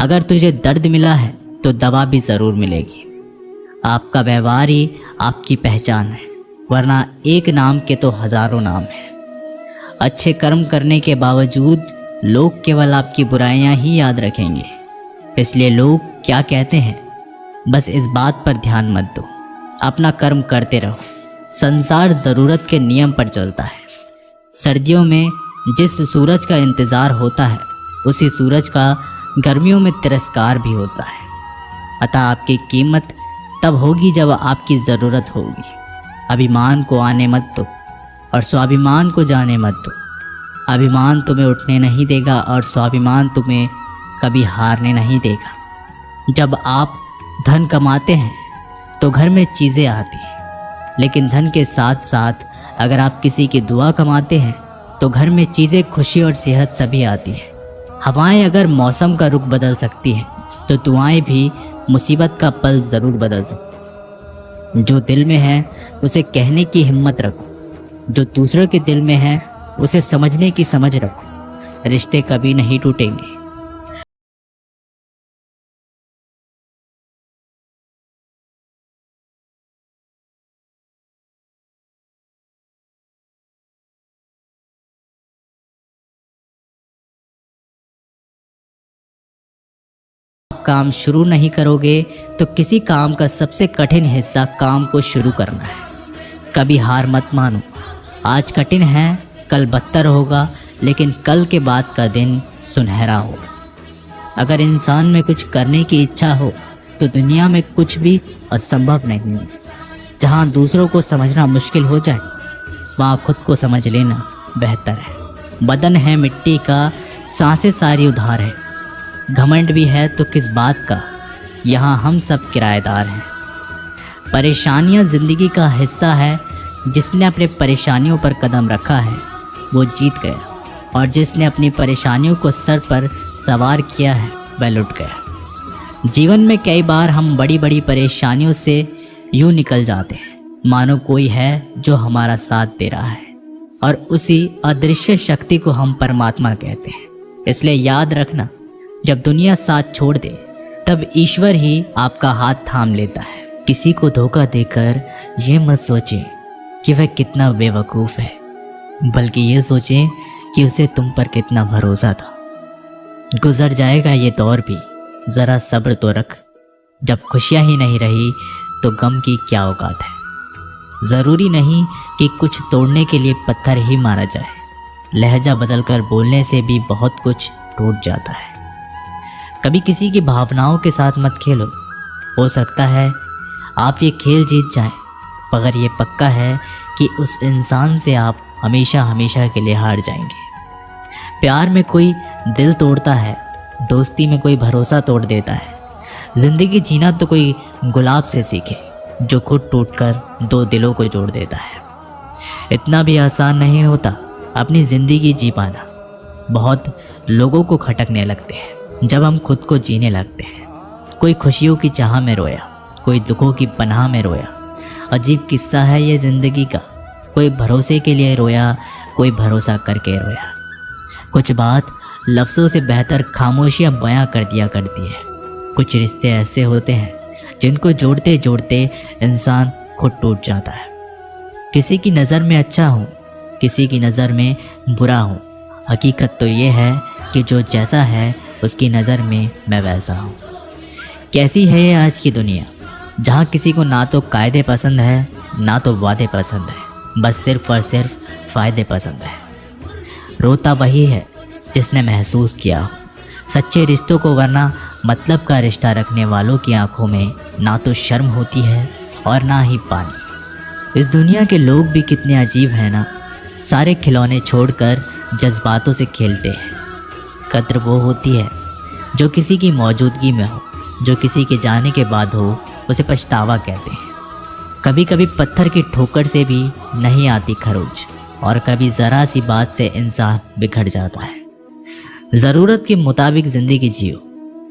अगर तुझे दर्द मिला है तो दवा भी ज़रूर मिलेगी। आपका व्यवहार ही आपकी पहचान है, वरना एक नाम के तो हज़ारों नाम हैं। अच्छे कर्म करने के बावजूद लोग केवल आपकी बुराइयां ही याद रखेंगे। इसलिए लोग क्या कहते हैं बस इस बात पर ध्यान मत दो, अपना कर्म करते रहो। संसार ज़रूरत के नियम पर चलता है। सर्दियों में जिस सूरज का इंतज़ार होता है उसी सूरज का गर्मियों में तिरस्कार भी होता है। अतः आपकी कीमत तब होगी जब आपकी ज़रूरत होगी। अभिमान को आने मत दो और स्वाभिमान को जाने मत दो। अभिमान तुम्हें उठने नहीं देगा और स्वाभिमान तुम्हें कभी हारने नहीं देगा। जब आप धन कमाते हैं तो घर में चीज़ें आती हैं, लेकिन धन के साथ साथ अगर आप किसी की दुआ कमाते हैं तो घर में चीज़ें, खुशी और सेहत सभी आती हैं। हवाएं अगर मौसम का रुख बदल सकती हैं तो दुआएं भी मुसीबत का पल ज़रूर बदल सकती हैं। जो दिल में है उसे कहने की हिम्मत रखो, जो दूसरों के दिल में है उसे समझने की समझ रखो। रिश्ते कभी नहीं टूटेंगे। काम शुरू नहीं करोगे तो किसी काम का सबसे कठिन हिस्सा काम को शुरू करना है। कभी हार मत मानो। आज कठिन है, कल बदतर होगा, लेकिन कल के बाद का दिन सुनहरा होगा। अगर इंसान में कुछ करने की इच्छा हो तो दुनिया में कुछ भी असंभव नहीं है। जहाँ दूसरों को समझना मुश्किल हो जाए वहाँ खुद को समझ लेना बेहतर है। बदन है मिट्टी का, सांसें सारी उधार है। घमंड भी है तो किस बात का, यहाँ हम सब किराएदार हैं। परेशानियाँ ज़िंदगी का हिस्सा है। जिसने अपने परेशानियों पर कदम रखा है वो जीत गया, और जिसने अपनी परेशानियों को सर पर सवार किया है वह लुट गया। जीवन में कई बार हम बड़ी बड़ी परेशानियों से यूँ निकल जाते हैं मानो कोई है जो हमारा साथ दे रहा है, और उसी अदृश्य शक्ति को हम परमात्मा कहते हैं। इसलिए याद रखना, जब दुनिया साथ छोड़ दे तब ईश्वर ही आपका हाथ थाम लेता है। किसी को धोखा देकर ये मत सोचें कि वह कितना बेवकूफ़ है, बल्कि ये सोचें कि उसे तुम पर कितना भरोसा था। गुजर जाएगा ये दौर भी, ज़रा सब्र तो रख। जब खुशियाँ ही नहीं रही तो गम की क्या औकात है। ज़रूरी नहीं कि कुछ तोड़ने के लिए पत्थर ही मारा जाए। लहजा बदलकर बोलने से भी बहुत कुछ टूट जाता है। कभी किसी की भावनाओं के साथ मत खेलो। हो सकता है आप ये खेल जीत जाएं, मगर ये पक्का है कि उस इंसान से आप हमेशा हमेशा के लिए हार जाएंगे। प्यार में कोई दिल तोड़ता है, दोस्ती में कोई भरोसा तोड़ देता है। ज़िंदगी जीना तो कोई गुलाब से सीखे जो खुद टूटकर दो दिलों को जोड़ देता है। इतना भी आसान नहीं होता अपनी ज़िंदगी जी पाना। बहुत लोगों को खटकने लगते हैं जब हम खुद को जीने लगते हैं। कोई खुशियों की चाह में रोया, कोई दुखों की पनाह में रोया। अजीब किस्सा है ये ज़िंदगी का। कोई भरोसे के लिए रोया, कोई भरोसा करके रोया। कुछ बात लफ्ज़ों से बेहतर खामोशियाँ बयां कर दिया करती है। कुछ रिश्ते ऐसे होते हैं जिनको जोड़ते जोड़ते इंसान खुद टूट जाता है। किसी की नज़र में अच्छा हूँ, किसी की नज़र में बुरा हूँ। हकीकत तो ये है कि जो जैसा है उसकी नज़र में मैं वैसा हूँ। कैसी है ये आज की दुनिया, जहाँ किसी को ना तो कायदे पसंद है ना तो वादे पसंद है, बस सिर्फ और सिर्फ फ़ायदे पसंद है। रोता वही है जिसने महसूस किया हो सच्चे रिश्तों को, वरना मतलब का रिश्ता रखने वालों की आंखों में ना तो शर्म होती है और ना ही पानी। इस दुनिया के लोग भी कितने अजीब हैं ना, सारे खिलौने छोड़कर जज्बातों से खेलते हैं। कद्र वो होती है जो किसी की मौजूदगी में हो, जो किसी के जाने के बाद हो उसे पछतावा कहते हैं। कभी कभी पत्थर की ठोकर से भी नहीं आती खरोच, और कभी ज़रा सी बात से इंसान बिखर जाता है। ज़रूरत के मुताबिक ज़िंदगी जियो,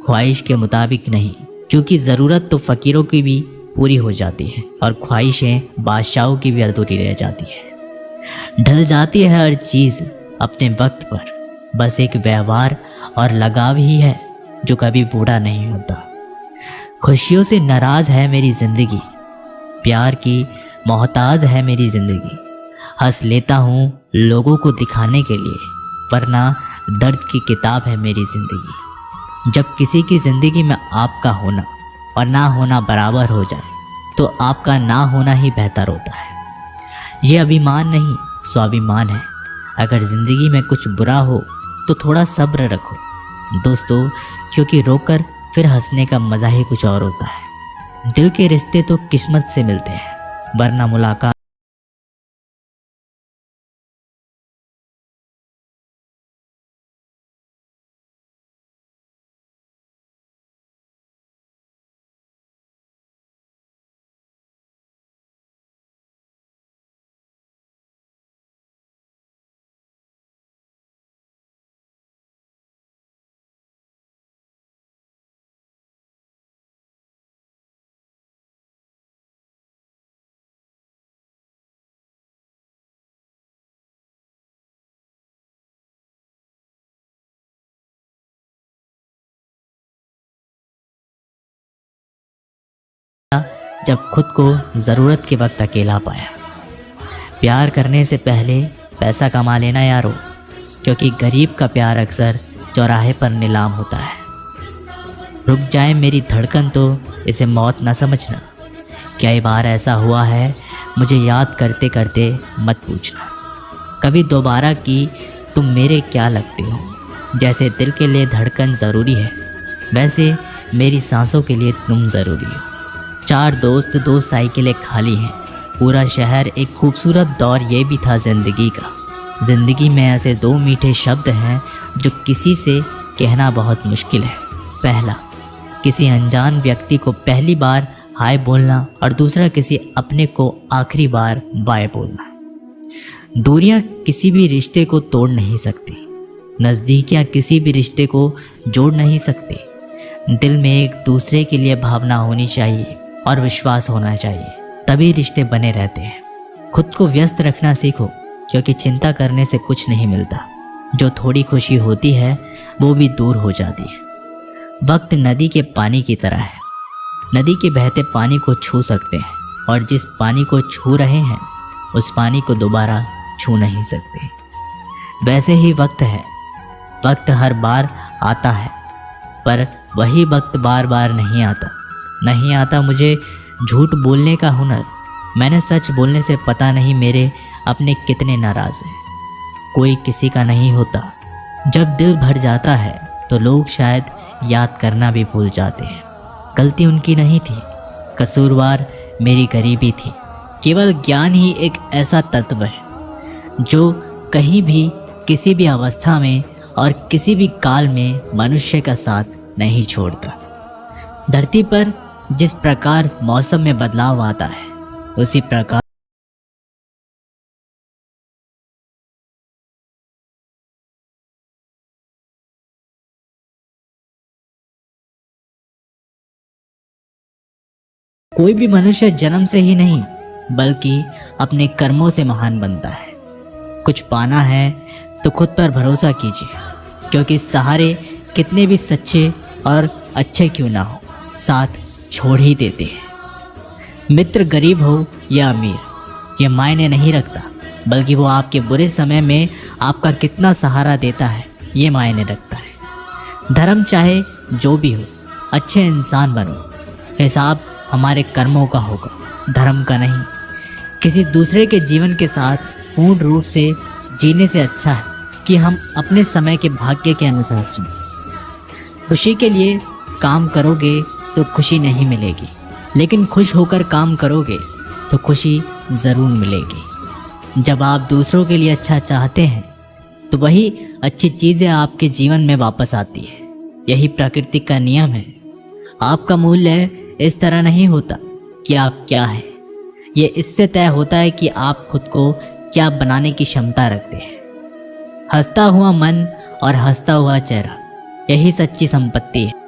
ख्वाहिश के मुताबिक नहीं, क्योंकि ज़रूरत तो फ़कीरों की भी पूरी हो जाती है और ख्वाहिशें बादशाहों की भी अधूरी रह जाती है। ढल जाती है हर चीज़ अपने वक्त पर, बस एक व्यवहार और लगाव ही है जो कभी बूढ़ा नहीं होता। खुशियों से नाराज है मेरी जिंदगी, प्यार की मोहताज है मेरी जिंदगी। हंस लेता हूँ लोगों को दिखाने के लिए, वरना दर्द की किताब है मेरी जिंदगी। जब किसी की जिंदगी में आपका होना और ना होना बराबर हो जाए तो आपका ना होना ही बेहतर होता है। ये अभिमान नहीं, स्वाभिमान है। अगर ज़िंदगी में कुछ बुरा हो तो थोड़ा सब्र रखो दोस्तों, क्योंकि रोकर फिर हंसने का मज़ा ही कुछ और होता है। दिल के रिश्ते तो किस्मत से मिलते हैं, वरना मुलाकात जब खुद को ज़रूरत के वक्त अकेला पाया। प्यार करने से पहले पैसा कमा लेना यारो, क्योंकि गरीब का प्यार अक्सर चौराहे पर नीलाम होता है। रुक जाए मेरी धड़कन तो इसे मौत न समझना। कई बार ऐसा हुआ है, मुझे याद करते करते मत पूछना। कभी दोबारा की तुम मेरे क्या लगते हो। जैसे दिल के लिए धड़कन ज़रूरी है, वैसे मेरी सांसों के लिए तुम ज़रूरी हो। 4 दोस्त 2 साइकिलें खाली हैं, पूरा शहर एक खूबसूरत दौर ये भी था ज़िंदगी का। ज़िंदगी में ऐसे 2 मीठे शब्द हैं जो किसी से कहना बहुत मुश्किल है। पहला, किसी अनजान व्यक्ति को पहली बार हाय बोलना, और दूसरा किसी अपने को आखिरी बार बाय बोलना। दूरियां किसी भी रिश्ते को तोड़ नहीं सकती, नज़दीकियां किसी भी रिश्ते को जोड़ नहीं सकती। दिल में एक दूसरे के लिए भावना होनी चाहिए और विश्वास होना चाहिए, तभी रिश्ते बने रहते हैं। खुद को व्यस्त रखना सीखो, क्योंकि चिंता करने से कुछ नहीं मिलता। जो थोड़ी खुशी होती है वो भी दूर हो जाती है। वक्त नदी के पानी की तरह है, नदी के बहते पानी को छू सकते हैं, और जिस पानी को छू रहे हैं उस पानी को दोबारा छू नहीं सकते। वैसे ही वक्त है, वक्त हर बार आता है, पर वही वक्त बार बार नहीं आता मुझे झूठ बोलने का हुनर। मैंने सच बोलने से पता नहीं मेरे अपने कितने नाराज़ हैं। कोई किसी का नहीं होता। जब दिल भर जाता है तो लोग शायद याद करना भी भूल जाते हैं। गलती उनकी नहीं थी, कसूरवार मेरी गरीबी थी। केवल ज्ञान ही एक ऐसा तत्व है जो कहीं भी, किसी भी अवस्था में और किसी भी काल में मनुष्य का साथ नहीं छोड़ता। धरती पर जिस प्रकार मौसम में बदलाव आता है, उसी प्रकार कोई भी मनुष्य जन्म से ही नहीं, बल्कि अपने कर्मों से महान बनता है। कुछ पाना है तो खुद पर भरोसा कीजिए, क्योंकि सहारे कितने भी सच्चे और अच्छे क्यों ना हो, साथ छोड़ ही देते हैं। मित्र गरीब हो या अमीर, ये मायने नहीं रखता, बल्कि वो आपके बुरे समय में आपका कितना सहारा देता है, ये मायने रखता है। धर्म चाहे जो भी हो, अच्छे इंसान बनो। हिसाब हमारे कर्मों का होगा, धर्म का नहीं। किसी दूसरे के जीवन के साथ पूर्ण रूप से जीने से अच्छा है कि हम अपने समय के भाग्य के अनुसार जिएं। खुशी के लिए काम करोगे तो खुशी नहीं मिलेगी, लेकिन खुश होकर काम करोगे तो खुशी ज़रूर मिलेगी। जब आप दूसरों के लिए अच्छा चाहते हैं तो वही अच्छी चीज़ें आपके जीवन में वापस आती है। यही प्रकृति का नियम है। आपका मूल्य इस तरह नहीं होता कि आप क्या हैं, ये इससे तय होता है कि आप खुद को क्या बनाने की क्षमता रखते हैं। हंसता हुआ मन और हंसता हुआ चेहरा, यही सच्ची संपत्ति है।